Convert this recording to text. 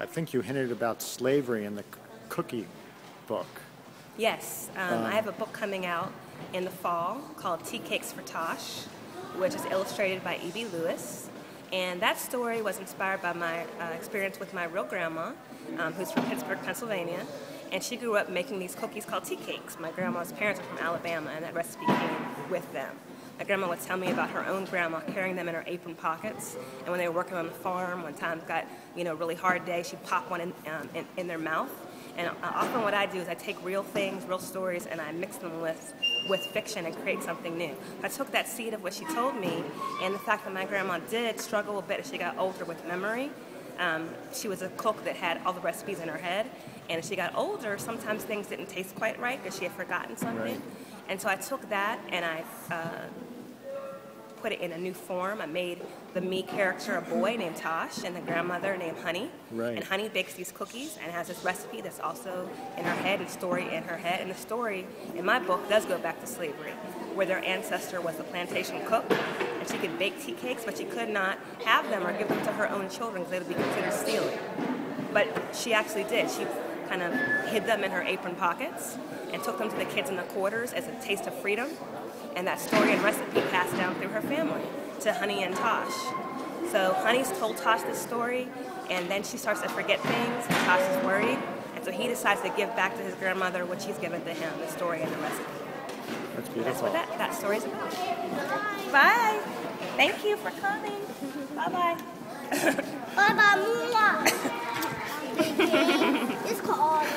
I think you hinted about slavery in the cookie book. Yes, I have a book coming out in the fall called Teacakes for Tosh, which is illustrated by E.B. Lewis. And that story was inspired by my experience with my real grandma, who's from Pittsburgh, Pennsylvania. And she grew up making these cookies called tea cakes. My grandma's parents are from Alabama, and that recipe came with them. My grandma would tell me about her own grandma carrying them in her apron pockets. And when they were working on the farm, when times got really hard day, she'd pop one in their mouth. And often what I do is I take real things, real stories, and I mix them with fiction and create something new. I took that seed of what she told me, and the fact that my grandma did struggle a bit as she got older with memory. She was a cook that had all the recipes in her head, and as she got older, sometimes things didn't taste quite right because she had forgotten something. Right. And so I took that and I put it in a new form. I made the me character a boy named Tosh and the grandmother named Honey. Right. And Honey bakes these cookies and has this recipe that's also in her head and story in her head. And the story in my book does go back to slavery, where their ancestor was a plantation cook, and she could bake tea cakes, but she could not have them or give them to her own children because they would be considered stealing. But she actually did. She kind of hid them in her apron pockets and took them to the kids in the quarters as a taste of freedom. And that story and recipe passed down through her family to Honey and Tosh. So Honey's told Tosh this story, and then she starts to forget things, and Tosh is worried. And so he decides to give back to his grandmother what she's given to him, the story and the recipe. That's beautiful. That's what that story's about. Bye. Thank you for coming. Bye-bye. Bye-bye, Mula. It's called